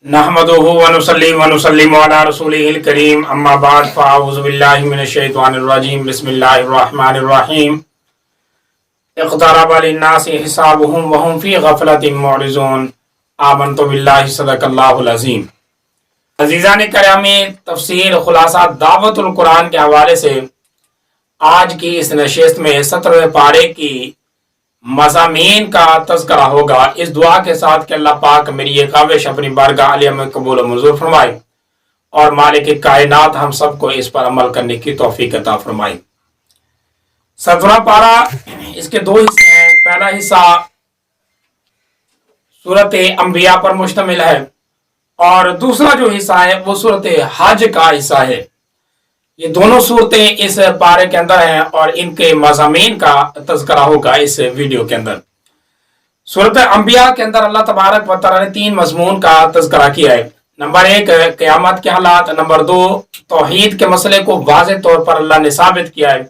नहमदुहु व नुसल्ली व नुसल्लिमु अला रसूलिहिल करीम अम्मा बाद फ़अऊज़ु बिल्लाहि मिनश शैतानिर रजीम बिस्मिल्लाहिर रहमानिर रहीम इक़्तरबा लिन्नासि हिसाबुहुम व हुम फ़ी गफ़लतिन मुअरिज़ून आमनतु बिल्लाहि सदक़ल्लाहुल अज़ीम। अज़ीज़ान किरामी, तफ़सीर खुलासा दावतुल कुरान के हवाले से आज की इस नशिस्त में 17वें पारे की मज़ामीन का तज़किरा होगा। इस दुआ के साथ कि अल्लाह पाक मेरी ये काविश अपनी बारगाह आलिया में कबूल और मंजूर फरमाए और मालिक कायनात हम सबको इस पर अमल करने की तौफीक अता फरमाए। 17वां पारा, इसके दो हिस्से हैं। पहला हिस्सा सूरत अंबिया पर मुश्तमिल है और दूसरा जो हिस्सा है वो सूरत हज का हिस्सा है। ये दोनों सूरतें इस पारे के अंदर हैं और इनके मज़ामीन का तज़किरा होगा इस वीडियो के अंदर। सूरत अंबिया के अंदर अल्लाह तबारक व तआला ने 3 मज़मून का तज़किरा किया है। नंबर 1 क़यामत के हालात, नंबर 2 तौहीद के मसले को वाज़ेह तौर पर अल्लाह ने साबित किया है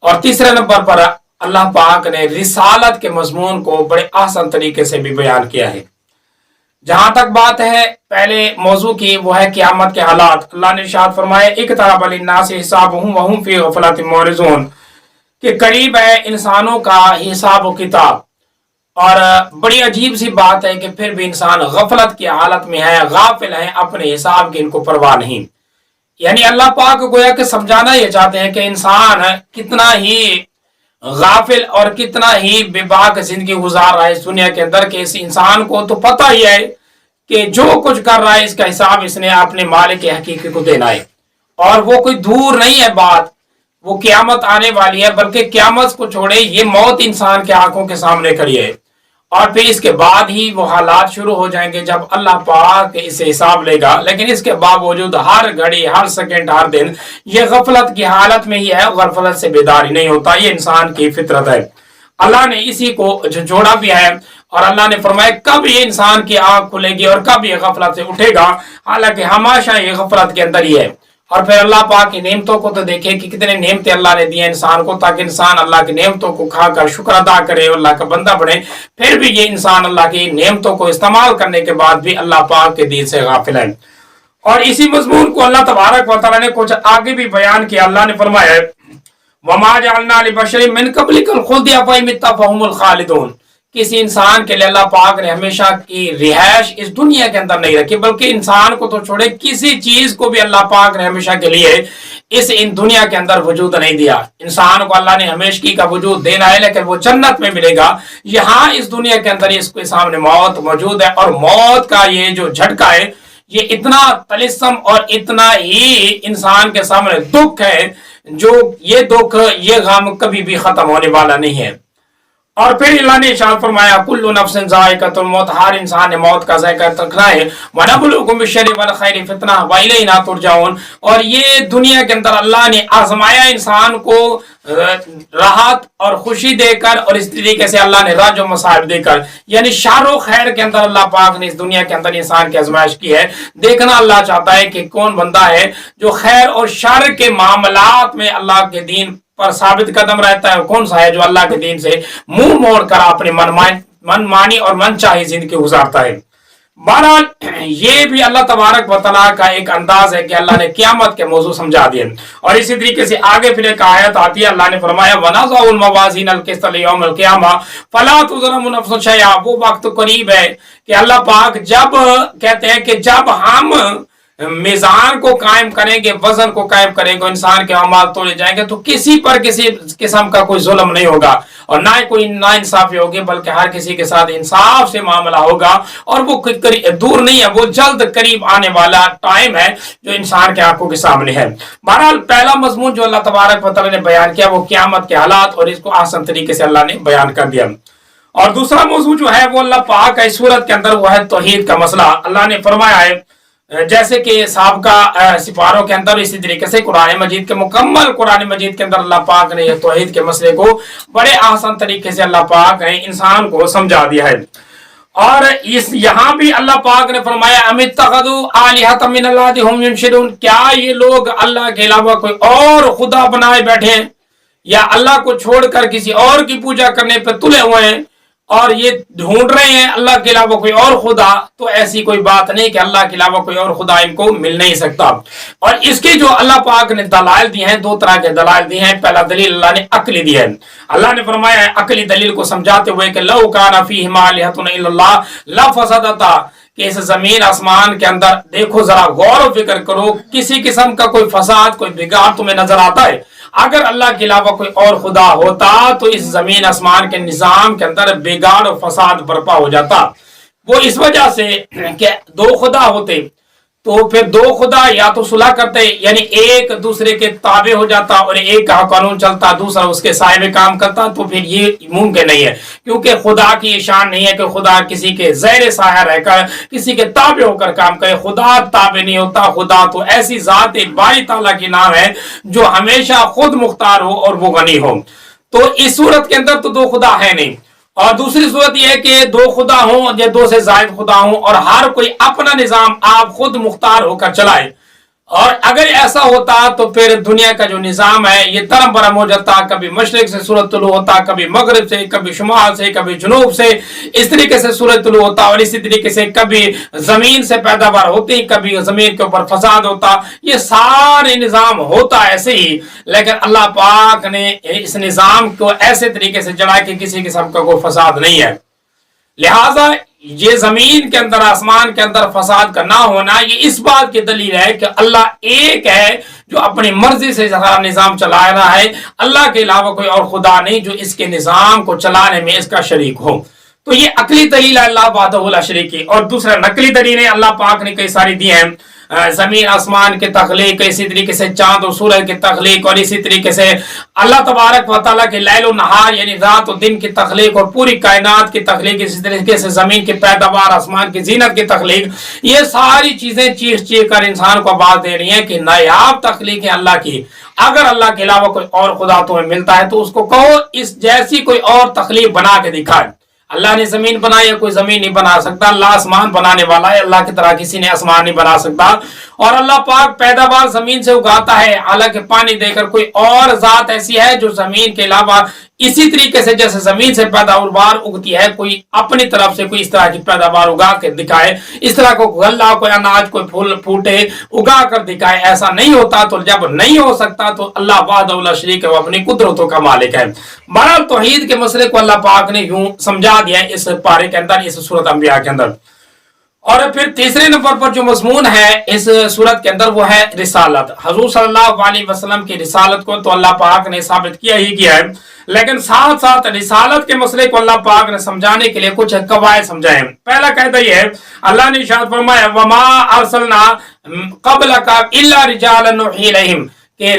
और तीसरे नंबर पर अल्लाह पाक ने रिसालत के मज़मून को बड़े आसान तरीके से भी बयान किया है। जहां तक बात है पहले मौजू की, वो है क़यामत के हालात। अल्लाह ने इरशाद फरमाया इक़्तरबा लिन्नासि हिसाबुहुम व हुम फ़ी गफ़लतिन मुअरिज़ून, कि करीब है इंसानों का हिसाब व किताब। और बड़ी अजीब सी बात है कि फिर भी इंसान गफलत की हालत में है, गाफिल है, अपने हिसाब की इनको परवाह नहीं। यानी अल्लाह पाक गोया के समझाना ये चाहते हैं कि इंसान कितना ही गाफिल और कितना ही बेबाक जिंदगी गुजार रहा है इस दुनिया के अंदर, कि इस इंसान को तो पता ही है कि जो कुछ कर रहा है इसका हिसाब इसने अपने मालिक हकीकी को देना है। और वो कोई दूर नहीं है बात, वो क़यामत आने वाली है, बल्कि क़यामत को छोड़े ये मौत इंसान के आंखों के सामने खड़ी है। और फिर इसके बाद ही वो हालात शुरू हो जाएंगे जब अल्लाह पाक इसे हिसाब लेगा। लेकिन इसके बावजूद हर घड़ी, हर सेकंड, हर दिन ये गफलत की हालत में ही है, गफलत से बेदारी नहीं होता। ये इंसान की फितरत है। अल्लाह ने इसी को जोड़ा भी है और अल्लाह ने फरमाया कब ये इंसान की आंख खुलेगी और कब ये गफलत से उठेगा, हालांकि हमेशा ये गफलत के अंदर ही है। और फिर अल्लाह पाक की नेमतों को तो देखे कि कितने नेमतें अल्लाह ने दी इंसान को, ताकि इंसान अल्लाह की नेमतों को खाकर शुक्र अदा करे और अल्लाह का बंदा बने। फिर भी ये इंसान अल्लाह की नेमतों को इस्तेमाल करने के बाद भी अल्लाह पाक के दीन से गाफिल है। और इसी मजमून को अल्लाह तबारक व तआला ने कुछ आगे भी बयान किया। अल्लाह ने फरमाया वमा जअलना लिबशरिन मिन क़ब्लिकल खुल्द अफ़इन मित्ता फ़हुमुल खालिदून, किसी इंसान के लिए अल्लाह पाक ने हमेशा की रिहाइश इस दुनिया के अंदर नहीं रखी, बल्कि इंसान को तो छोड़े किसी चीज को भी अल्लाह पाक ने हमेशा के लिए इन दुनिया के अंदर वजूद नहीं दिया। इंसान को अल्लाह ने हमेशगी का वजूद देना है, लेकिन वो जन्नत में मिलेगा। यहाँ इस दुनिया के अंदर इसके सामने मौत मौजूद है और मौत का ये जो झटका है ये इतना तलिस्म और इतना ही इंसान के सामने दुख है, जो ये दुख, ये गम कभी भी खत्म होने वाला नहीं है। और फिर अल्लाह ने इरशाद फरमाया कुल्लु नफ्सिन ज़ाइक़तुल मौत, हर इंसान ने मौत का ज़ायक़ा चखना है। व नबलुकुम बिश्शर्रि वल खैरि फितना व इलैना तुरजाऊन, और ये दुनिया के अंदर अल्लाह ने आजमाया इंसान को राहत और खुशी देकर और इस तरीके से अल्लाह ने राज और मसाइब देकर, यानी शारो खैर के अंदर अल्लाह पाक ने इस दुनिया के अंदर इंसान की आजमाइश की है। देखना अल्लाह चाहता है कि कौन बंदा है जो खैर और शर के मामलात में अल्लाह के दीन पर साबित कदम रहता है, कौन सा है जो अल्लाह के दीन से मुंह मोड़ कर अपने मनमानी और मनचाही जिंदगी गुजारता है। बहरहाल ये भी अल्लाह तबारक व तआला का एक अंदाज है कि अल्लाह ने क़यामत के मौजू समझा दिए। और इसी तरीके से आगे फिर एक आयत आती है, अल्लाह ने फरमाया वनज़अुल मवाज़ीनल क़िस्त लियौमिल क़ियामा फ़ला तुज़लमु नफ़्सुन शैआ, वो वक्त करीब है कि अल्लाह पाक जब कहते हैं कि जब हम मीज़ान को कायम करेंगे, वजन को कायम करेंगे, इंसान के अमाल तोड़े जाएंगे, तो किसी पर किसी किस्म का कोई जुल्म नहीं होगा और ना कोई नाइंसाफी होगी, बल्कि हर किसी के साथ इंसाफ से मामला होगा। और वो दूर नहीं है, वो जल्द करीब आने वाला टाइम है जो इंसान के आंखों के सामने है। बहरहाल पहला मजमून जो अल्लाह तबारक व तआला ने बयान किया वो क़यामत के हालात, और इसको आसान तरीके से अल्लाह ने बयान कर दिया। और दूसरा मौजू जो है वो अल्लाह पाक का इस सूरत के अंदर वो है तौहीद का मसला। अल्लाह ने फरमाया है जैसे कि साबका सिपारों के अंदर, इसी तरीके से कुरान मजीद के मुकम्मल कुरान मजीद के अंदर अल्लाह पाक ने तौहीद के मसले को बड़े आसान तरीके से अल्लाह पाक ने इंसान को समझा दिया है। और इस यहाँ भी अल्लाह पाक ने फरमाया अमित्तखज़ू आलिहतम मिनल्लाहि हुम युनशिरून, क्या ये लोग अल्लाह के अलावा कोई और खुदा बनाए बैठे हैं या अल्लाह को छोड़कर किसी और की पूजा करने पर तुले हुए हैं। اور یہ ڈھونڈ رہے ہیں اللہ کے علاوہ کوئی اور خدا، تو ایسی کوئی بات نہیں کہ اللہ کے علاوہ کوئی اور خدا ان کو مل نہیں سکتا۔ اور اس کے جو اللہ پاک نے دلائل دی ہیں، دو طرح کے دلائل دی ہیں۔ پہلا دلیل اللہ نے عقلی دی ہے، اللہ نے فرمایا ہے عقلی دلیل کو سمجھاتے ہوئے کہ لو کان فیہما الہۃ الا اللہ لفسدتا، کہ اس زمین آسمان کے اندر دیکھو، ذرا غور و فکر کرو، کسی قسم کا کوئی فساد، کوئی بگاڑ تمہیں نظر آتا ہے؟ اگر اللہ کے علاوہ کوئی اور خدا ہوتا تو اس زمین آسمان کے نظام کے اندر بگاڑ و فساد برپا ہو جاتا۔ وہ اس وجہ سے کہ دو خدا ہوتے تو پھر دو خدا یا تو صلح کرتے، یعنی ایک دوسرے کے تابع ہو جاتا اور ایک کا قانون چلتا، دوسرا اس کے سائے میں کام کرتا، تو پھر یہ ممکن نہیں ہے، کیونکہ خدا کی یہ شان نہیں ہے کہ خدا کسی کے زیر سایہ رہ کر کسی کے تابع ہو کر کام کرے۔ خدا تابع نہیں ہوتا، خدا تو ایسی ذات ایک باری تعالیٰ کی نام ہے جو ہمیشہ خود مختار ہو اور وہ غنی ہو۔ تو اس صورت کے اندر تو دو خدا ہے نہیں، اور دوسری صورت یہ ہے کہ دو خدا ہوں یا دو سے زائد خدا ہوں اور ہر کوئی اپنا نظام آپ خود مختار ہو کر چلائے، اور اگر ایسا ہوتا تو پھر دنیا کا جو نظام ہے یہ ترم برم ہو جاتا، کبھی مشرق سے سورج طلوع ہوتا، کبھی مغرب سے، کبھی شمال سے، کبھی جنوب سے، اس طریقے سے سورج طلوع ہوتا، اور اسی طریقے سے کبھی زمین سے پیداوار ہوتی، کبھی زمین کے اوپر فساد ہوتا، یہ سارے نظام ہوتا ایسے ہی، لیکن اللہ پاک نے اس نظام کو ایسے طریقے سے جڑا کہ کسی قسم کا کوئی فساد نہیں ہے۔ لہذا یہ زمین کے اندر، آسمان کے اندر فساد کا نہ ہونا یہ اس بات کی دلیل ہے کہ اللہ ایک ہے جو اپنی مرضی سے سارا نظام چلا رہا ہے، اللہ کے علاوہ کوئی اور خدا نہیں جو اس کے نظام کو چلانے میں اس کا شریک ہو۔ تو یہ عقلی دلیل ہے اللہ وحدہ لا شریک کی۔ اور دوسرا نقلی دلیل ہے، اللہ پاک نے کئی ساری دی ہیں، زمین آسمان کی تخلیق، اسی طریقے سے چاند و سورج کی تخلیق، اور اسی طریقے سے اللہ تبارک و تعالیٰ کے لیل و نہار یعنی رات و دن کی تخلیق اور پوری کائنات کی تخلیق، اسی طریقے سے زمین کی پیداوار، آسمان کی زینت کی تخلیق، یہ ساری چیزیں چیخ چیخ کر انسان کو آواز دے رہی ہیں کہ نایاب تخلیق ہے اللہ کی۔ اگر اللہ کے علاوہ کوئی اور خدا تمہیں ملتا ہے تو اس کو کہو اس جیسی کوئی اور تخلیق بنا کے دکھائے۔ اللہ نے زمین بنائی ہے، کوئی زمین نہیں بنا سکتا۔ اللہ آسمان بنانے والا ہے، اللہ کی طرح کسی نے آسمان نہیں بنا سکتا۔ اور اللہ پاک پیداوار زمین سے اگاتا ہے، حالانکہ پانی دے کر کوئی اور ذات ایسی ہے جو زمین کے علاوہ اسی طریقے سے جیسے زمین سے پیداوار اگتی ہے، کوئی اپنی طرف سے کوئی اس طرح کی پیداوار اگا کے دکھائے، اس طرح کو غلہ، کوئی اناج، کوئی پھول پھوٹے اگا کر دکھائے، ایسا نہیں ہوتا۔ تو جب نہیں ہو سکتا تو اللہ وحدہ لا شریک ہے، وہ اپنی قدرتوں کا مالک ہے۔ بہرحال توحید کے مسئلے کو اللہ پاک نے یوں سمجھا دیا ہے اس پارے کے اندر، اس سورۃ انبیاء کے اندر۔ اور پھر تیسرے نمبر پر جو مضمون ہے اس سورت کے اندر وہ ہے رسالت۔ حضور صلی اللہ علیہ وسلم کی رسالت کو تو اللہ پاک نے ثابت کیا ہی کیا ہے، لیکن ساتھ ساتھ رسالت کے مسئلے کو اللہ پاک نے سمجھانے کے لیے کچھ قواعد سمجھائے۔ پہلا قاعدہ یہ ہے، اللہ نے ارشاد فرمایا وما ارسلنا قبلک الا رجالا نوحی الیہم، کہ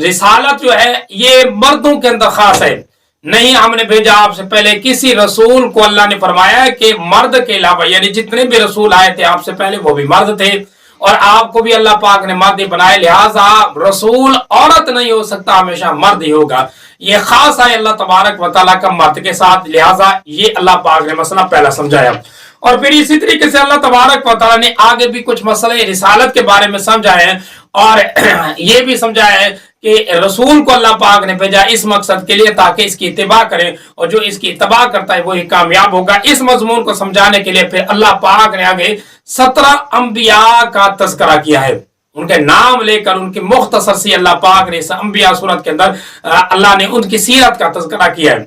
رسالت جو ہے یہ مردوں کے اندر خاص ہے، نہیں ہم نے بھیجا آپ سے پہلے کسی رسول کو۔ اللہ نے فرمایا کہ مرد کے علاوہ یعنی جتنے بھی رسول آئے تھے آپ سے پہلے وہ بھی مرد تھے، اور آپ کو بھی اللہ پاک نے مرد بنائے، لہٰذا رسول عورت نہیں ہو سکتا، ہمیشہ مرد ہی ہوگا۔ یہ خاص ہے اللہ تبارک و تعالیٰ کا مرد کے ساتھ، لہٰذا یہ اللہ پاک نے مسئلہ پہلا سمجھایا۔ اور پھر اسی طریقے سے اللہ تبارک و تعالیٰ نے آگے بھی کچھ مسئلے رسالت کے بارے میں سمجھائے ہیں، اور یہ بھی سمجھایا ہے کہ رسول کو اللہ پاک نے بھیجا اس مقصد کے لیے تاکہ اس کی اتباع کریں، اور جو اس کی اتباع کرتا ہے وہی کامیاب ہوگا۔ اس مضمون کو سمجھانے کے لیے پھر اللہ پاک نے آگے 17 انبیاء کا تذکرہ کیا ہے، ان کے نام لے کر ان کی مختصر سی اللہ پاک نے اس انبیاء سورت کے اندر اللہ نے ان کی سیرت کا تذکرہ کیا ہے۔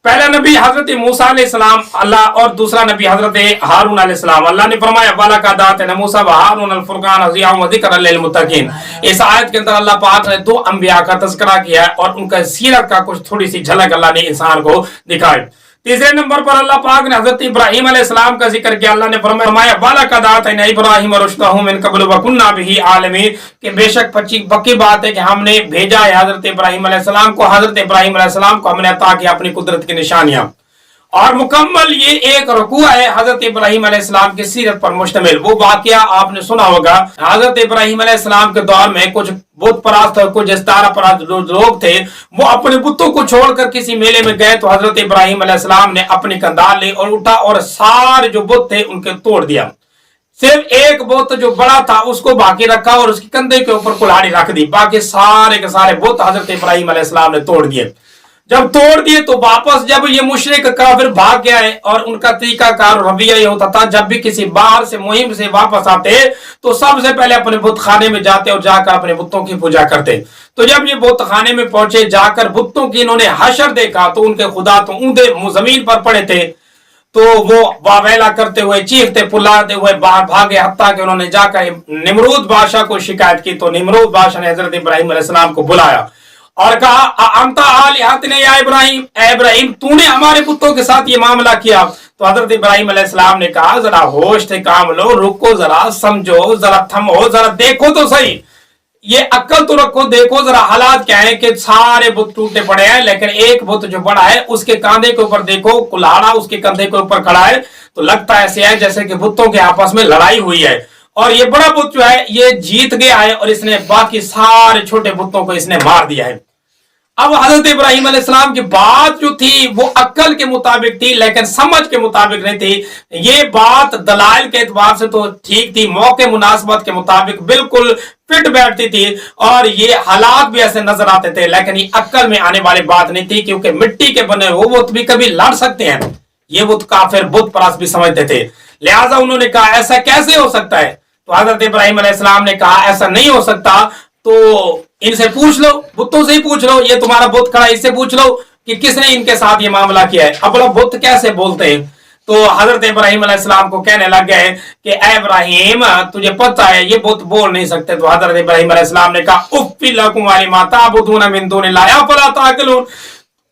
پہلا نبی حضرت موسیٰ علیہ السلام اللہ، اور دوسرا نبی حضرت ہارون علیہ السلام۔ اللہ نے فرمایا وَلَقَدْ آتَيْنَا مُوسَىٰ وَهَارُونَ الْفُرْقَانَ ضِيَاءً وَذِكْرًا لِّلْمُتَّقِينَ۔ اس آیت کے اندر اللہ پاک نے 2 انبیاء کا تذکرہ کیا ہے اور ان کا سیرت کا کچھ تھوڑی سی جھلک اللہ نے انسان کو دکھائی۔ تیسرے نمبر پر اللہ پاک نے حضرت ابراہیم علیہ السلام کا ذکر کیا۔ اللہ نے فرمایا وَلَقَدْ آتَيْنَا إِبْرَاهِيمَ رُشْدَهُ مِن قَبْلُ وَكُنَّا بِهِ عَالِمِينَ، کہ بے شک پکی بات ہے کہ ہم نے بھیجا ہے حضرت ابراہیم علیہ السلام کو، حضرت ابراہیم علیہ السلام کو ہم نے عطا کیا اپنی قدرت کی نشانیاں۔ اور مکمل یہ ایک رکوع ہے حضرت ابراہیم علیہ السلام کی سیرت پر مشتمل۔ وہ واقعہ آپ نے سنا ہوگا، حضرت ابراہیم علیہ السلام کے دور میں کچھ بت پرست اور کچھ ستارہ پرست لوگ تھے، وہ اپنے بتوں کو چھوڑ کر کسی میلے میں گئے تو حضرت ابراہیم علیہ السلام نے اپنی کندھار لی اور اٹھا اور سارے جو بت تھے ان کے توڑ دیا۔ صرف ایک بت جو بڑا تھا اس کو باقی رکھا اور اس کے کندھے کے اوپر کلہاڑی رکھ دی، باقی سارے کے سارے بت حضرت ابراہیم علیہ السلام نے توڑ دیے۔ जब तोड़ दिए तो वापस जब ये मुशरिक काफिर भाग गया है, और उनका तरीका कार रवैया ये होता था, जब भी किसी बाहर से मुहिम से वापस आते तो सबसे पहले अपने बुत खाने में जाते और जाकर अपने बुतों की पूजा करते। तो जब ये बुत खाने में पहुंचे, जाकर बुतों की इन्होंने हशर देखा तो उनके खुदा तो ऊंधे जमीन पर पड़े थे, तो वो वावेला करते हुए चीखते पुल्लाते हुए बाहर भागे, हत्ता कि उन्होंने जाकर निमरूद बादशाह को शिकायत की। तो निमरूद बादशाह ने हजरत इब्राहिम अलैहिस्सलाम को बुलाया और कहा, अंता आलिहतना या इब्राहिम, ए इब्राहिम तूने हमारे पुत्रों के साथ ये मामला किया। तो हजरत इब्राहिम अलैहिस्सलाम ने कहा, जरा होश से काम लो, रुको, जरा समझो, जरा थमो, जरा देखो तो सही, ये अक्ल तो रखो, देखो जरा हालात क्या है कि सारे बुत टूटे पड़े हैं, लेकिन एक बुत जो बड़ा है उसके कांधे के ऊपर देखो, कुल्हाड़ा उसके कंधे के ऊपर खड़ा है, तो लगता ऐसे है जैसे कि बुतों के आपस में लड़ाई हुई है, और ये बड़ा बुत जो है ये जीत गया है और इसने बाकी सारे छोटे बुतों को इसने मार दिया है। अब हजरत इब्राहिम अलैहिस्सलाम की बात जो थी वो अक्ल के मुताबिक थी, लेकिन समझ के मुताबिक नहीं थी। ये बात दलाइल के एतबार से तो ठीक थी, मौके मुनासबत के मुताबिक बिल्कुल फिट बैठती थी, और ये हालात भी ऐसे नजर आते थे, लेकिन ये अक्ल में आने वाली बात नहीं थी, क्योंकि मिट्टी के बने हो वो भी कभी लड़ सकते हैं, ये बुत काफिर बुत परस्त भी समझते थे। लिहाजा उन्होंने कहा ऐसा कैसे हो सकता है। तो हजरत इब्राहिम अलैहिस्सलाम ने कहा ऐसा नहीं हो सकता, तो इनसे पूछ लो, बुतों से ही पूछ लो, ये तुम्हारा बुत खड़ा, इससे पूछ लो कि किसने इनके साथ ये मामला किया है। अब बोला बुत कैसे बोलते हैं। तो हजरत इब्राहिम अलैहिस्सलाम को कहने लग गए कि ए इब्राहिम तुझे पता है ये बुत बोल नहीं सकते। तो हजरत इब्राहिम अलैहिस्सलाम ने कहा, उफ़्फ़ि लकुम वलिमा ताबुदून मिन दूनिल्लाह अफ़ला ताक़िलून,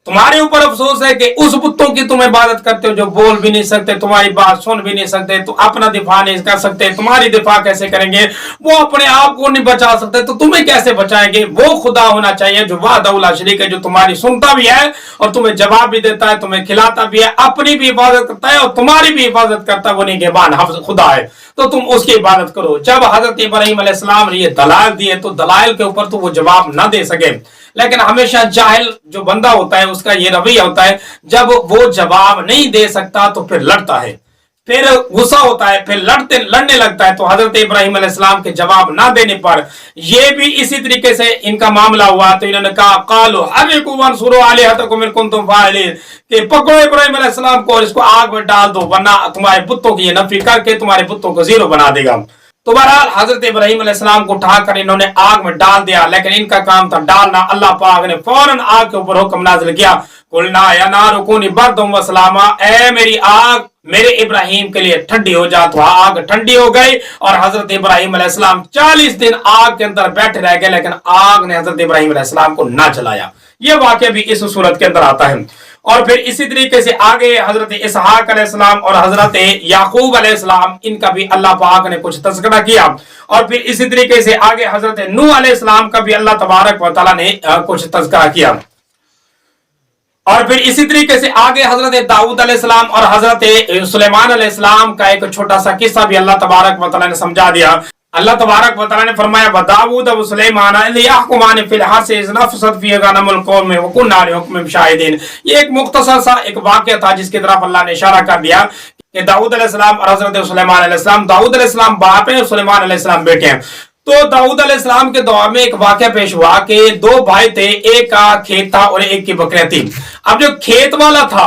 तुम्हारे ऊपर अफसोस है कि उस बुतों की तुम इबादत करते हो जो बोल भी नहीं सकते, तुम्हारी बात सुन भी नहीं सकते, तो अपना दिफा नहीं कर सकते, तुम्हारी दिफा कैसे करेंगे, वो अपने आप को नहीं बचा सकते, तो तुम्हें कैसे बचाएंगे। वो खुदा होना चाहिए जो वाहदहु ला शरीक है, जो तुम्हारी सुनता भी है और तुम्हें जवाब भी देता है, तुम्हें खिलाता भी है, अपनी भी हिफाजत करता है और तुम्हारी भी हिफाजत करता है, वो निगहबान खुदा है, तो तुम उसकी इबादत करो। जब हजरत इब्राहिम अलैहिस्सलाम ने ये दलाइल दिए तो दलाइल के ऊपर तो वो जवाब ना दे सके, लेकिन हमेशा जाहिल जो बंदा होता है उसका ये रवैया होता है, जब वो जवाब नहीं दे सकता तो फिर लड़ता है, फिर गुस्सा होता है, फिर लड़ने लगता है। तो हजरत इब्राहिम अलैहिस्सलाम के जवाब ना देने पर ये भी इसी तरीके से इनका मामला हुआ। तो इन्होंने कहा, कालो हरिकु वंसुरु आलिहतकुम इन कुंतुम फाइलिन, कि पकड़ो इब्राहिम अलैहिस्सलाम को और इसको आग में डाल दो, वरना तुम्हारे बुतों की ये नफी करके तुम्हारे बुतों को जीरो बना देगा। तो बहरहाल हजरत इब्राहिम अलैहिस्सलाम को उठाकर इन्होंने आग में डाल दिया, लेकिन इनका काम था डालना। अल्लाह पाक ने फौरन आग के ऊपर हुक्म नाज़िल किया, कुलना या नारु कुनी बर्दम व सलामा, ए मेरी आग मेरे इब्राहिम के लिए ठंडी हो जा। तो आग ठंडी हो गई और हजरत इब्राहिम अलैहिस्सलाम 40 दिन आग के अंदर बैठे रह गए, लेकिन आग ने हजरत इब्राहिम अलैहिस्सलाम को ना जलाया। यह वाकया भी इस सूरत के अंदर आता है। और फिर इसी तरीके से आगे हजरत इसहाक अलैहिस्सलाम और हजरत याकूब अलैहिस्सलाम, इनका भी अल्लाह पाक ने कुछ तज़किरा किया। और फिर इसी तरीके से आगे हजरत नूह अलैहिस्सलाम का भी अल्लाह तबारक व तआला ने कुछ तज़किरा किया। और फिर इसी तरीके से आगे हजरत दाऊद अलैहिस्सलाम और हजरत सुलेमान अलैहिस्सलाम का एक छोटा सा किस्सा भी अल्लाह तबारक व तआला ने समझा दिया। अल्लाह तबारक व तआला ने फरमाया, दाऊद व सुलेमान यहकुमान फिल हर्स इज़ नफसत फीह गनमुल कौम व कुन्ना लिहुक्मिहिम शाहिदीन। ये एक मुख्तसर सा एक वाकया था जिसकी तरफ अल्लाह ने इशारा कर दिया कि दाऊद अलैहिस्सलाम और हजरत सुलेमान अलैहिस्सलाम, दाऊद अलैहिस्सलाम बाप है, सुलेमान अलैहिस्सलाम बेटे हैं। तो दाऊद अलैहिस्सलाम के दौर में एक वाकया पेश हुआ कि दो भाई थे, एक का खेत था और एक की बकरियां थी। अब जो खेत वाला था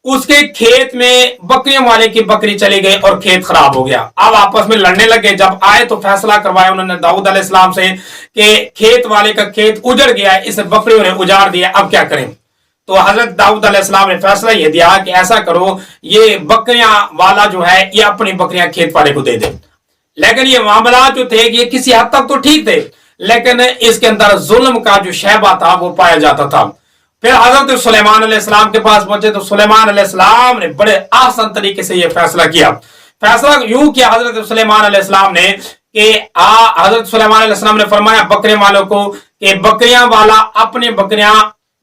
उसके खेत में बकरियों वाले की बकरी चली गई और खेत खराब हो गया। अब आपस में लड़ने लगे। जब आए तो फैसला करवाया उन्होंने दाऊद अलैहिस्सलाम से कि खेत वाले का खेत उजड़ गया है, इस बकरियों ने उजाड़ दिया, अब क्या करें। तो हजरत दाऊद अलैहिस्सलाम ने फैसला यह दिया कि ऐसा करो, ये बकरियां वाला जो है ये अपनी बकरियां खेत वाले को दे दे। लेकिन ये मामला जो थे ये किसी हद तक तो ठीक थे, लेकिन इसके अंदर जुल्म का जो शैबा था वो पाया जाता था। फिर हजरत सुलेमान अलैहिस्सलाम के पास पहुंचे तो सुलेमान अलैहिस्सलाम ने बड़े आसान तरीके से यह फैसला किया। फैसला यूं किया हजरत सुलेमान अलैहिस्सलाम ने कि हजरत सुलेमान अलैहिस्सलाम ने फरमाया बकरे वालों को कि बकरियां वाला अपनी बकरियां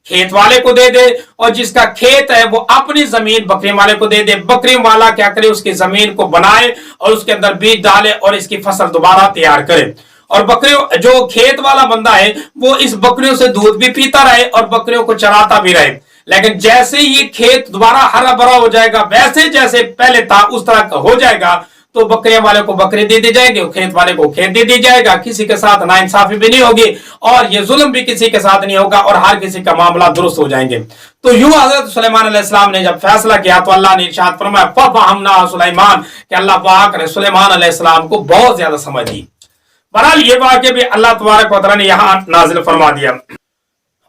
खेत वाले को दे दे, और जिसका खेत है वो अपनी जमीन बकरी वाले को दे दे। बकरी वाला क्या करे, उसकी जमीन को बनाए और उसके अंदर बीज डाले और इसकी फसल दोबारा तैयार करे। और बकरियों जो खेत वाला बंदा है वो इस बकरियों से दूध भी पीता रहे और बकरियों को चराता भी रहे। लेकिन जैसे ये खेत दोबारा हरा भरा हो जाएगा, वैसे जैसे पहले था उस तरह का हो जाएगा, तो बकरियां वाले को बकरी दे दी जाएगी, खेत वाले को खेत दे दी जाएगा, किसी के साथ नाइंसाफी भी नहीं होगी और ये जुल्म भी किसी के साथ नहीं होगा और हर किसी का मामला दुरुस्त हो जाएंगे। तो यूं हजरत सुलेमान अलैहिस्सलाम ने जब फैसला किया तो अल्लाह ने इरशाद फरमाया फफहमना सुलेमान, कि अल्लाह पाक ने सुलेमान अलैहिस्सलाम को बहुत ज्यादा समझ दी। बहरहाल ये वाक़या भी अल्लाह तबारक व तआला ने यहाँ नाजिल फरमा दिया।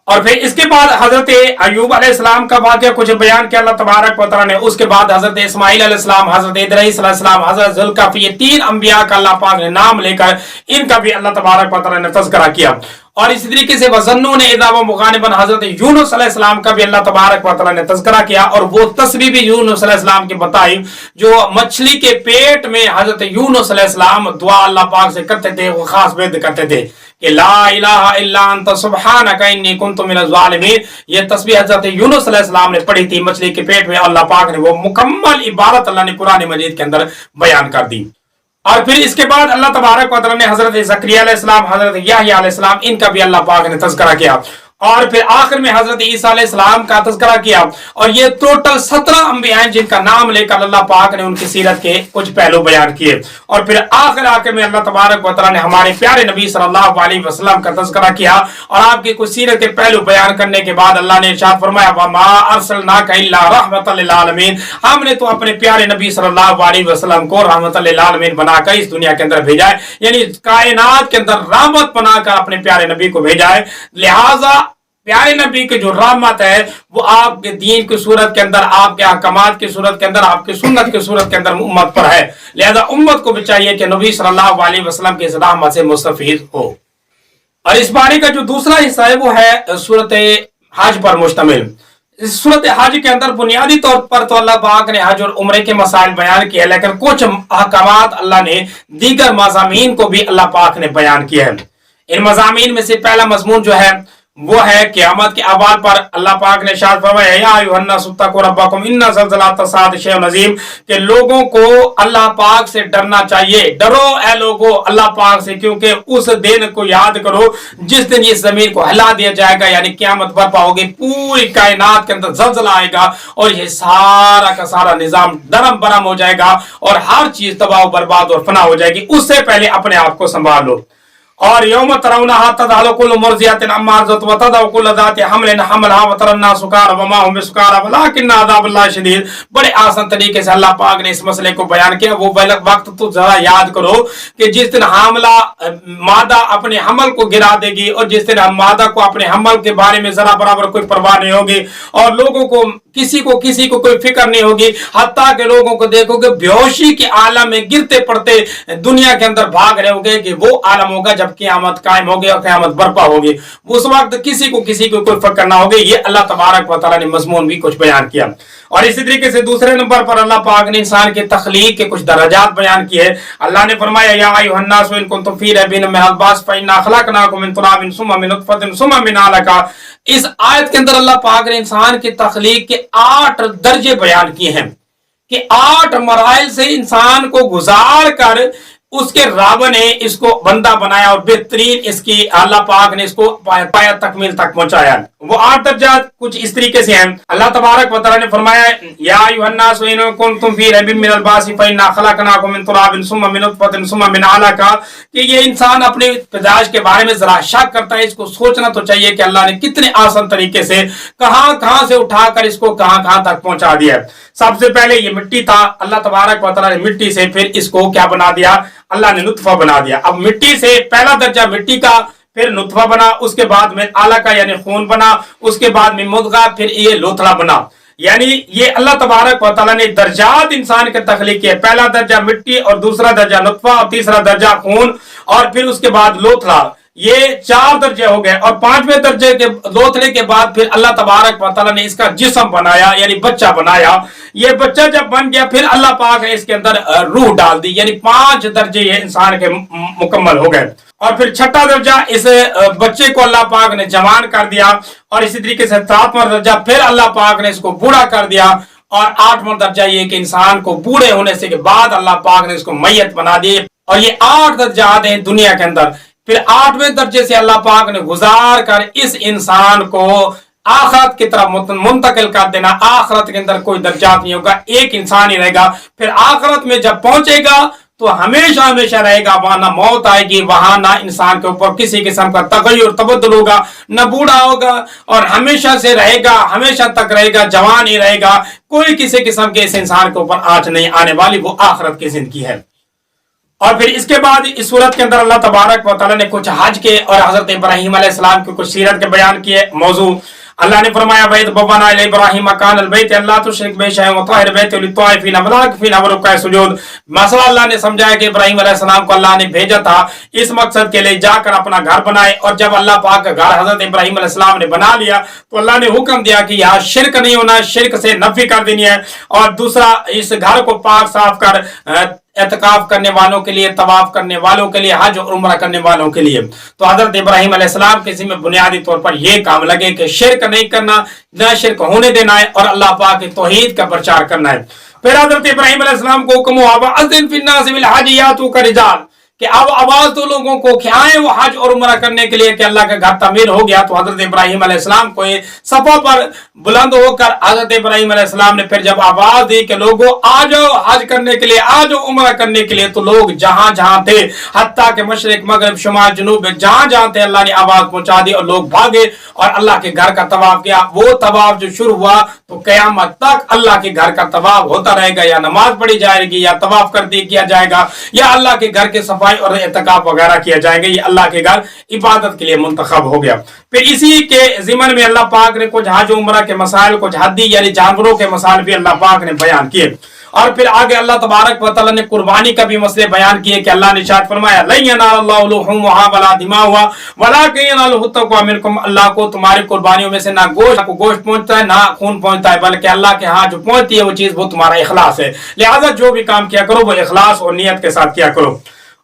और फिर इसके बाद हजरत अयूब अलैहिस्सलाम का वाक़या कुछ बयान किया अल्लाह तबारक व तआला ने। उसके बाद हजरत इस्माइल अलैहिस्सलाम, हजरत इदरीस अलैहिस्सलाम, हजरत ज़ुल्कफ़, ये 3 अंबिया का अल्लाह पाक ने नाम लेकर इनका भी अल्लाह तबारक व तआला ने तज़किरा किया। और इसी तरीके से वज़न्नून इज़ा व मुग़ानिबन, हजरत यूनुस अलैहिस्सलाम का भी अल्लाह तबारक व तआला ने तज़किरा किया और वो तस्बीह भी यूनुस अलैहिस्सलाम की बताई जो मछली के पेट में हजरत यूनुस अलैहिस्सलाम दुआ अल्लाह पाक से करते थे, वो खास वेद करते थे कि ला इलाहा इल्ला अंत सुब्हानका इन्नी कुन्तु मिनज़ ज़ालिमीन। ये तस्बीह हजरत यूनुस अलैहिस्सलाम ने पढ़ी थी मछली के पेट में, अल्लाह पाक ने वो मुकम्मल इबारत अल्लाह ने कुरान मजीद के अंदर बयान कर दी। और फिर इसके बाद अल्लाह तबारक व तआला ने हजरत ज़करिया अलैहिस्सलाम, हजरत याहया अलैहिस्सलाम, इनका भी अल्लाह पाक ने तज़किरा किया। और फिर आखिर में हजरत ईसा अलैहिस्सलाम का तज़किरा किया। और ये टोटल 17 अंबिया हैं जिनका नाम लेकर अल्लाह पाक ने उनकी सीरत के कुछ पहलू बयान किए। और फिर आखिर में अल्लाह तबारक व तआला ने हमारे प्यारे नबी सल्लल्लाहु अलैहि वसल्लम का तज़किरा किया और आपकी कुछ सीरत के पहलू बयान करने के बाद अल्लाह ने इरशाद फरमाया वमा अरसलनाका इल्ला रहमतल लिल आलमीन, हमने तो अपने प्यारे नबी सल्लल्लाहु अलैहि वसल्लम को रहमतल लिल आलमीन बनाकर इस दुनिया के अंदर भेजा है, यानी कायनात के अंदर रहमत बनाकर अपने प्यारे नबी को भेजा है। लिहाजा प्यारे नबी की जो रहमत है वो आपके दीन की सूरत के अंदर, आपके अहकामात की सूरत के अंदर, आपकी सुन्नत की सूरत के अंदर उम्मत पर है। लिहाजा उम्मत को भी चाहिए कि नबी सल्लल्लाहु अलैहि वसल्लम की इस रहमत से मुस्तफीद हो। और इस बारे का जो दूसरा हिस्सा है वो है सूरत हज पर मुश्तमिल। इस सूरत हज के अंदर बुनियादी तौर पर तो अल्लाह पाक ने हज और उम्रे के मसाइल बयान किए, लेकिन कुछ अहकामात अल्लाह ने दीगर मज़ामीन को भी अल्लाह पाक ने बयान किया है। इन मज़ामीन में से पहला मज़मून जो है वो है क़यामत के अहवाल पर। अल्लाह पाक ने इरशाद फरमाया या अय्युहन्नास इत्तक़ू रब्बकुम इन्ना ज़लज़लातस साअति शैउन अज़ीम, कि लोगों को अल्लाह पाक से डरना चाहिए। डरो ए लोगों अल्लाह पाक से, क्योंकि उस दिन को याद करो जिस दिन इस जमीन को हिला दिया जाएगा, यानी क़यामत बर्पा होगी, पूरी कायनात के अंदर ज़लज़ला आएगा और ये सारा का सारा निज़ाम दरम बरम हो जाएगा और हर चीज तबाह बर्बाद और फना हो जाएगी। उससे पहले अपने आप को संभाल लो। और यौम तरौनहा तज़हलु कुल्लु मुर्ज़ियतिन अम्मा अर्ज़त व तदअ कुल्लु ज़ाति हम्लिन हम्लहा व तरन नास सुकारा व मा हुम बिसुकारा वलाकिन्न अज़ाबल्लाहि शदीद। बड़े आसान तरीके से अल्लाह पाक ने इस मसले को बयान किया। वो वक्त तो जरा याद करो कि जिस दिन हामला मादा अपने हमल को गिरा देगी और जिस दिन मादा को अपने हमल के बारे में जरा बराबर कोई परवाह नहीं होगी और लोगों को किसी को कोई फिक्र नहीं होगी, हत्ता के लोगों को देखोगे बेहोशी के आलम में गिरते पड़ते दुनिया के अंदर भाग रहे होंगे कि वो आलम होगा जब क़यामत कायम होगी और क़यामत बर्पा होगी। उस वक्त किसी को कोई फिक्र ना होगी। ये अल्लाह तबारक व तआला ने मज़मून भी कुछ बयान किया। और इसी तरीके से दूसरे नंबर पर अल्लाह पाक ने इंसान के तख्लीक के कुछ दर्जात बयान किए। अल्लाह ने फरमाया या अय्युहन्नास इन कुंतुम फी रैबिन मिनल बास फइन्ना खलकनाकुम मिन तुराबिन सुम्मा मिन नुतफतिन सुम्मा मिन अलका। इस आयत के अंदर अल्लाह पाक ने इंसान की तख्लीक के 8 दर्जे बयान किए हैं कि 8 मराइल से इंसान को गुजार कर उसके रब ने इसको बंदा बनाया और बेहतरीन इसकी अल्लाह पाक ने इसको पाया तकमील तक पहुंचाया। वो 8 दर्जात कुछ इस तरीके से हैं। अल्लाह तबारक व तआला ने फरमाया या अय्युहन्नास इन कुंतुम फी रैबिन मिनल बासी फइन्ना खलकनाकुम मिन तुराबिन सुम्मा मिन नुतफतिन सुम्मा मिन अलका। कि ये इंसान अपनी पैदाइश के बारे में जरा शक करता है। इसको सोचना तो चाहिए कि अल्लाह ने कितने आसान तरीके से कहां से उठाकर इसको कहां तक पहुंचा दिया। सबसे पहले ये मिट्टी था, अल्लाह तबारक व तआला ने मिट्टी से फिर इसको क्या बना दिया, अल्लाह ने नुतफा बना दिया। अब मिट्टी से पहला दर्जा मिट्टी का, फिर नुतफा बना, उसके बाद में अलका यानी खून बना, उसके बाद में मुद्गा, फिर ये लोथड़ा बना। यानी ये अल्लाह तबारक व तआला ने दर्जात इंसान के तख्लीक किए। पहला दर्जा मिट्टी और दूसरा दर्जा नुतफा और तीसरा दर्जा खून और फिर उसके बाद लोथड़ा। ये 4 दर्जे हो गए। और 5वें दर्जे के लोथड़े के बाद फिर अल्लाह तबारक व तआला ने इसका जिस्म बनाया यानी बच्चा बनाया। ये बच्चा जब बन गया फिर अल्लाह पाक ने इसके अंदर रूह डाल दी, यानी 5 दर्जे ये इंसान के मुकम्मल हो गए। और फिर 6ठा दर्जा इस बच्चे को अल्लाह पाक ने जवान कर दिया और इसी तरीके से 7वां दर्जा फिर अल्लाह पाक ने इसको बूढ़ा कर दिया और 8वां दर्जा ये कि इंसान को बूढ़े होने से के बाद अल्लाह पाक ने इसको मैयत बना दी। और ये 8 दर्जात हैं दुनिया के अंदर। फिर 8वें दर्जे से अल्लाह पाक ने गुजार कर इस इंसान को आखिरत की तरफ मुंतकिल कर देना। आखिरत के अंदर कोई दर्जात नहीं होगा, एक इंसान ही रहेगा। फिर आखिरत में जब पहुंचेगा तो हमेशा हमेशा रहेगा, वहां ना मौत आएगी, वहां ना इंसान के ऊपर किसी किस्म का तगय्युर तबद्दुल होगा, न बूढ़ा होगा, और हमेशा से रहेगा, हमेशा तक रहेगा, जवान ही रहेगा। कोई किसी किस्म के इस इंसान के ऊपर आंच नहीं आने वाली, वो आखिरत की जिंदगी है। और फिर इसके बाद इस सूरत के अंदर अल्लाह तबारक व तआला ने कुछ हज के और हजरत इब्राहिम अलैहिस्सलाम के कुछ सीरत के बयान किए मौजू। अल्लाह ने फरमाया वैद बवाना इला इब्राहिम कान अल बैत अल्लाह तुशरिक बि शैअन व ताहिर बैत लित्वाइफिन व लाकिफिन व रुकअ सुजूद। मसला अल्लाह ने समझाया कि इब्राहिम अलैहिस्सलाम को अल्लाह ने भेजा था इस मकसद के लिए जाकर अपना घर बनाए, और जब अल्लाह पाक का घर हजरत इब्राहिम अलैहिस्सलाम ने बना लिया तो अल्लाह ने हुक्म दिया कि यहाँ शिरक नहीं होना, शिरक से नफी कर देनी है। और दूसरा, इस घर को पाक साफ कर एतकाफ करने वालों के लिए, तवाफ करने वालों के लिए, हज और उम्रा करने वालों के लिए। तो हजरत इब्राहिम अलैहिस्सलाम के जिम्मे बुनियादी तौर पर यह काम लगे कि शिरक नहीं करना, न शिरक होने देना है, और अल्लाह पाक की तौहीद का प्रचार करना है। फिर हजरत इब्राहिम अलैहिस्सलाम को हुक्म हुआ वअज़्ज़िन फिन्नास बिल हज्ज यातूका रिजाल, कि अब आवाज तो लोगों को खिलाएं वो हज और उम्रा करने के लिए कि अल्लाह का घर तामीर हो गया। तो हजरत इब्राहिम अलैहिस्सलाम को सफा पर बुलंद होकर हजरत इब्राहिम अलैहिस्सलाम ने फिर जब आवाज दी कि लोगों आ जाओ हज करने के लिए, आ जाओ उम्रा करने के लिए, तो लोग जहां जहां थे, हत्ता के मशरिक मगरिब शुमाल जनूब जहां जहां थे, अल्लाह ने आवाज पहुंचा दी और लोग भागे और अल्लाह के घर का तवाफ किया। वो तवाफ जो शुरू हुआ तो कयामत तक अल्लाह के घर का तवाफ होता रहेगा, या नमाज पढ़ी जाएगी, या तवाफ कर दी किया जाएगा, या अल्लाह के घर के सफाई और एतकाफ वगैरह किया जाएंगे। ये अल्लाह के घर इबादत के लिए मुंतखब हो गया। फिर इसी के जिमन में अल्लाह पाक ने कुछ हज उम्रा के मसाइल, कुछ हद्दी यानी जानवरों के मसाइल भी अल्लाह पाक ने बयान किए। और फिर आगे अल्लाह तबारक व तआला ने कुर्बानी का भी मसले बयान किए कि अल्लाह ने इरशाद फरमाया लन यनालल्लाहु लुहुमुहा वला दिमाउहा वलाकिन यनालुहु तक़वा मिनकुम, अल्लाह को तुम्हारी कुर्बानियों में से ना गोश्त पहुंचता है, ना खून पहुंचता है, बल्कि अल्लाह के हाथ जो पहुंचती है वो चीज वो तुम्हारा इखलास है। लिहाजा जो भी काम किया करो वो इखलास और नियत के साथ किया करो।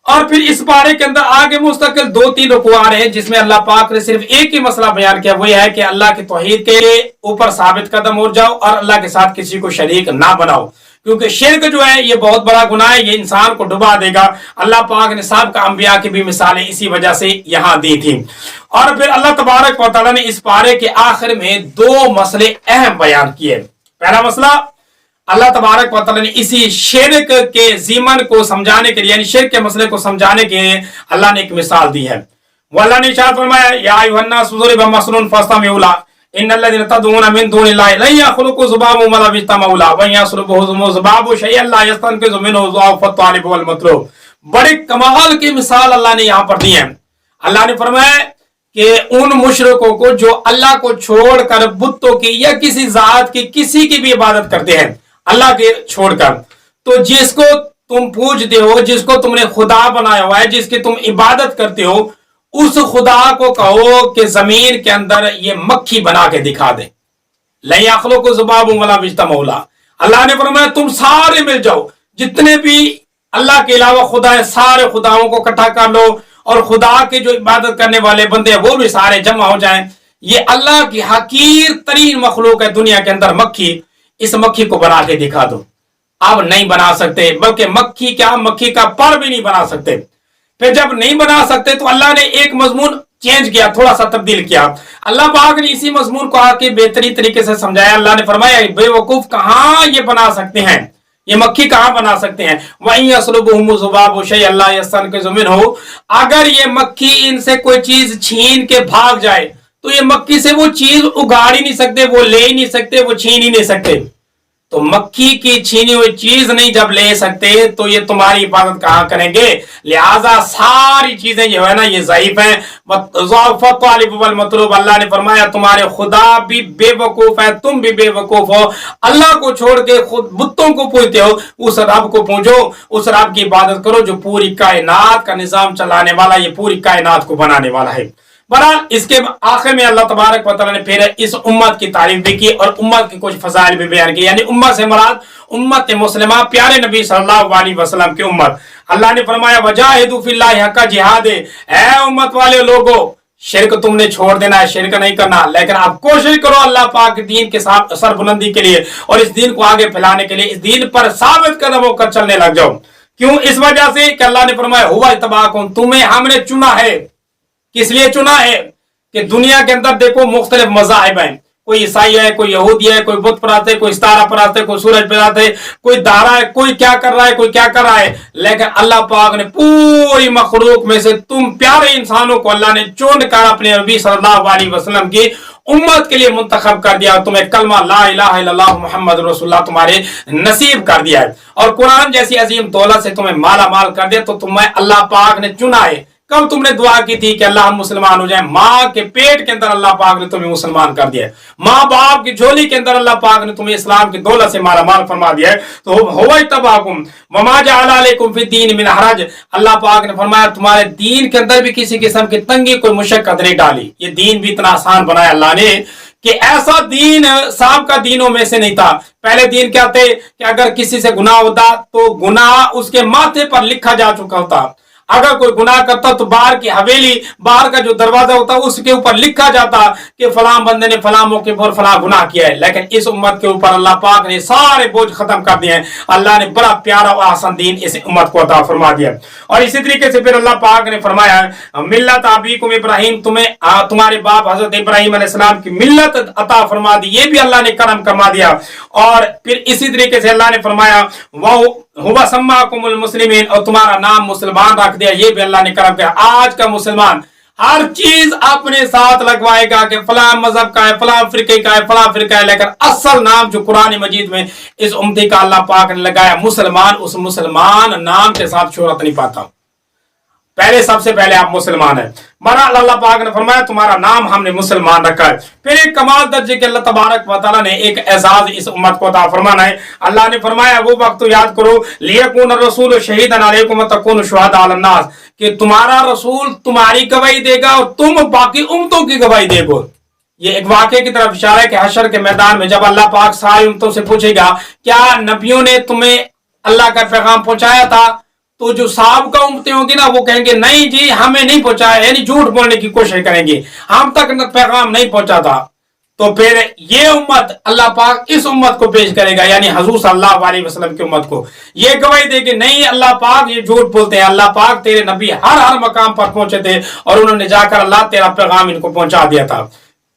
और फिर इस बारे के अंदर आगे मुस्तकिल 2-3 रुकू आ रहे हैं जिसमें अल्लाह पाक ने सिर्फ एक ही मसला बयान किया, वो यह है कि अल्लाह की तौहीद के ऊपर साबित कदम हो जाओ और अल्लाह के साथ किसी को शरीक ना बनाओ, क्योंकि शिर्क जो है ये बहुत बड़ा गुनाह है, ये इंसान को डुबा देगा। अल्लाह पाक ने साबिक़ अंबिया की भी मिसालें इसी वजह से यहाँ दी थी। और फिर अल्लाह तबारक व तआला ने इस पारे के आखिर में 2 मसले अहम बयान किए। पहला मसला, अल्लाह तबारक व तआला ने इसी शिर्क के जीमन को समझाने के लिए, यानी शिर्क के मसले को समझाने के लिए अल्लाह ने एक मिसाल दी है। वो अल्लाह ने इरशाद फरमाया या अय्युहन्नास ज़ुरिबा मसलुन फस्तमिऊ लहु इन्नल्लज़ीना तदऊना मिन दूनिल्लाहि लन यख़्लुक़ू ज़ुबाबन वला यज्तमऊ लहु व यस्लुबुहुम ज़ुबाबु शैअन ला यस्तनक़िज़ु मिन्हु ज़अफ़ अत-तालिब वल मतलूब। बड़ी कमाल की मिसाल अल्लाह ने यहाँ पर दी है। अल्लाह ने फरमाया कि उन मुशरिकों को जो अल्लाह को छोड़कर बुतों की या किसी जात की किसी की भी इबादत करते हैं अल्लाह के छोड़कर, तो जिसको तुम पूजते हो, जिसको तुमने खुदा बनाया हुआ है, जिसकी तुम इबादत करते हो, उस खुदा को कहो कि जमीन के अंदर ये मक्खी बना के दिखा दे। लन यख़्लुक़ू ज़ुबाबन वला यज्तमऊ लहु, अल्लाह ने फरमाया तुम सारे मिल जाओ, जितने भी अल्लाह के अलावा खुदा है सारे खुदाओं को इकट्ठा कर लो, और खुदा के जो इबादत करने वाले बंदे हैं वो भी सारे जमा हो जाएं। ये अल्लाह की हकीर तरीन मखलूक है दुनिया के अंदर मक्खी, इस मक्खी को बना के दिखा दो। अब नहीं बना सकते, बल्कि मक्खी क्या, मक्खी का पर भी नहीं बना सकते। फिर जब नहीं बना सकते तो अल्लाह ने एक मजमून चेंज किया, थोड़ा सा तब्दील किया। अल्लाह पाक ने इसी मजमून को आके बेहतरीन तरीके से समझाया। अल्लाह ने फरमाया बेवकूफ कहाँ ये बना सकते हैं, ये मक्खी कहाँ बना सकते हैं। वहीं यसलुबुहुम ज़ुबाबु शैअन ला यस्तनक़िज़ु मिन्हु, अगर ये मक्खी इनसे कोई चीज छीन के भाग जाए तो ये मक्खी से वो चीज उगाड़ ही नहीं सकते, वो ले ही नहीं सकते, वो छीन ही नहीं सकते। तो मक्खी की छीनी हुई चीज नहीं जब ले सकते तो ये तुम्हारी इबादत कहाँ करेंगे। लिहाजा सारी चीजें जो है ना ये ज़ईफ हैं। ज़अफ़ अत-तालिब वल मतलूब, अल्लाह ने फरमाया तुम्हारे खुदा भी बेवकूफ है, तुम भी बेवकूफ हो। अल्लाह को छोड़ के खुद बुतों को पूजते हो, उस रब को पूजो, उस रब की इबादत करो जो पूरी कायनात का निजाम चलाने वाला, ये पूरी कायनात को बनाने वाला है। बहरहाल इसके आखिर में अल्लाह तबारक व तआला ने फिर इस उम्मत की तारीफ भी की और उम्मत की कुछ फज़ाइल भी बयान की, यानी उम्मत से मुराद उम्मत मुस्लिमा प्यारे नबी सल्लल्लाहु अलैहि वसल्लम की उम्मत। अल्लाह ने फरमाया वजाहिदू फिल्लाहि हक्का जिहाद, ऐ उम्मत वाले लोगों शिरक तुमने छोड़ देना है, शिरक नहीं करना, लेकिन आप कोशिश करो अल्लाह पाक के दीन के साथ सरबुलंदी के लिए और इस दीन को आगे फैलाने के लिए, इस दीन पर साबित कदम होकर चलने लग जाओ। क्यों? इस वजह से कि अल्लाह ने फरमाया हुवा इत्तबाअकुम, तुम्हें हमने चुना है। किस लिए चुना है? कि दुनिया के अंदर देखो मुख्तलिफ मज़ाहिब हैं, कोई ईसाई है, कोई यहूदी है, कोई बुत परस्त है, कोई सितारा परस्त है, कोई सूरज परस्त है, कोई दारा है, कोई क्या कर रहा है, कोई क्या कर रहा है, लेकिन अल्लाह पाक ने पूरी मखलूक में से तुम प्यारे इंसानों को अल्लाह ने चुन कर अपने नबी सल्लल्लाहु अलैहि वसल्लम की उम्मत के लिए मुंतखब कर दिया, तुम्हें कलमा ला इलाहा इल्लल्लाह मुहम्मद रसूलुल्लाह तुम्हारे नसीब कर दिया है, और कुरान जैसी अजीम दौलत से तुम्हें माला माल कर दिया। तो तुम्हें अल्लाह पाक ने चुना है। कब तुमने दुआ की थी कि अल्लाह हम मुसलमान हो जाए? माँ के पेट के अंदर अल्लाह पाक ने तुम्हें मुसलमान कर दिया है, माँ बाप की झोली के अंदर अल्लाह पाक ने तुम्हें इस्लाम की दौलत से माला माल फरमा दिया है। तो हुवा तबाकुम वमा जअला अलैकुम फी दीन मिन हरज, अल्लाह पाक ने फरमाया तुम्हारे दीन के अंदर भी किसी किस्म की तंगी कोई मुशक्कत नहीं डाली। ये दीन भी इतना आसान बनाया अल्लाह ने कि ऐसा दीन साहब का दीनों में से नहीं था। पहले दीन क्या थे कि अगर किसी से गुनाह होता तो गुनाह उसके माथे पर लिखा जा चुका होता। अगर कोई गुनाह करता तो बाहर की हवेली, बाहर का जो दरवाजा होता उसके ऊपर लिखा जाता कि फलां बंदे ने फलां मौके पर फलां गुनाह किया है। लेकिन इस उम्मत के ऊपर अल्लाह पाक ने सारे बोझ खत्म कर दिए हैं। अल्लाह ने बड़ा प्यारा और आसान दीन इस उम्मत को अता फरमा दिया। और इसी तरीके से फिर अल्लाह पाक ने फरमाया मिल्लत अबीकुम इब्राहिम, तुम्हें तुम्हारे बाप हजरत इब्राहिम अलैहिस्सलाम की मिल्लत अता फरमा दी, ये भी अल्लाह ने करम फरमा दिया। और फिर इसी तरीके से अल्लाह ने फरमाया हुवा सम्माकुमुल मुस्लिमीन, और तुम्हारा नाम मुसलमान रख दिया, ये भी अल्लाह ने करम किया। आज का मुसलमान हर चीज अपने साथ लगवाएगा कि फलां मजहब का है, फलां फिरके का है, फलां फिरका है, लेकिन असल नाम जो कुरान मजीद में इस उम्मती का अल्लाह पाक ने लगाया मुसलमान, उस मुसलमान नाम के साथ शोहरत नहीं पाता। पहले सबसे पहले आप मुसलमान हैं। बहरहाल अल्लाह पाक ने फरमाया तुम्हारा नाम हमने मुसलमान रखा है। फिर एक कमाल दर्जे के अल्लाह तबारक व तआला ने एक एजाज इस उम्मत को अता फरमाना है। अल्लाह ने फरमाया वो वक्त तो याद करो लियकुन रसूल शहीदन अलैकुम व तकुनु शुहदा अलन नास, कि तुम्हारा रसूल तुम्हारी गवाही देगा और तुम बाकी उम्मतों की गवाही देगो। ये एक वाक़े की तरफ इशारा है कि हशर के मैदान में जब अल्लाह पाक सारी उम्मतों से पूछेगा क्या नबियों ने तुम्हें अल्लाह का पैगाम पहुंचाया था, तो जो साहब का उम्मतें होंगी ना वो कहेंगे नहीं जी हमें नहीं पहुंचाया, यानी झूठ बोलने की कोशिश करेंगे, हम तक पैगाम नहीं पहुंचा था। तो फिर ये उम्मत अल्लाह पाक इस उम्मत को पेश करेगा, यानी हुजूर सल्लल्लाहु अलैहि वसल्लम की उम्मत को ये गवाही देगी नहीं अल्लाह पाक ये झूठ बोलते हैं, अल्लाह पाक तेरे नबी हर मकाम पर पहुंचे थे और उन्होंने जाकर अल्लाह तेरा पैगाम इनको पहुंचा दिया था।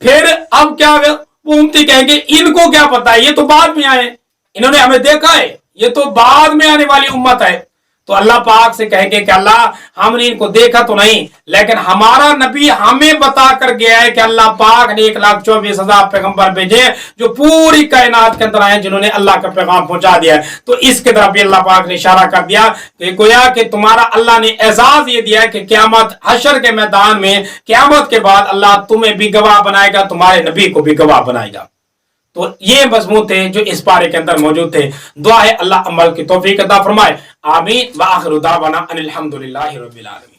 फिर अब क्या वो उम्मती कहेंगे इनको क्या पता है, ये तो बाद में आए, इन्होंने हमें देखा है, ये तो बाद में आने वाली उम्मत है। तो अल्लाह पाक से कहेंगे कि अल्लाह हमने इनको देखा तो नहीं, लेकिन हमारा नबी हमें बता कर गया है कि अल्लाह पाक ने 1,24,000 पैगंबर भेजे जो पूरी कायनात के अंदर आए जिन्होंने अल्लाह का पैगाम पहुंचा दिया है। तो इसके तरफ भी अल्लाह पाक ने इशारा कर दिया कि गोया कि तुम्हारा अल्लाह ने एजाज ये दिया है कि क़यामत हशर के मैदान में क़यामत के बाद अल्लाह तुम्हें भी गवाह बनाएगा, तुम्हारे नबी को भी गवाह बनाएगा। तो ये मजमून थे जो इस पारे के अंदर मौजूद थे। दुआ है अल्लाह अमल की तौफीक अता फरमाए। आमीन व आखिरु दावाना अनिल हम्दुलिल्लाहि रब्बिल आलमीन।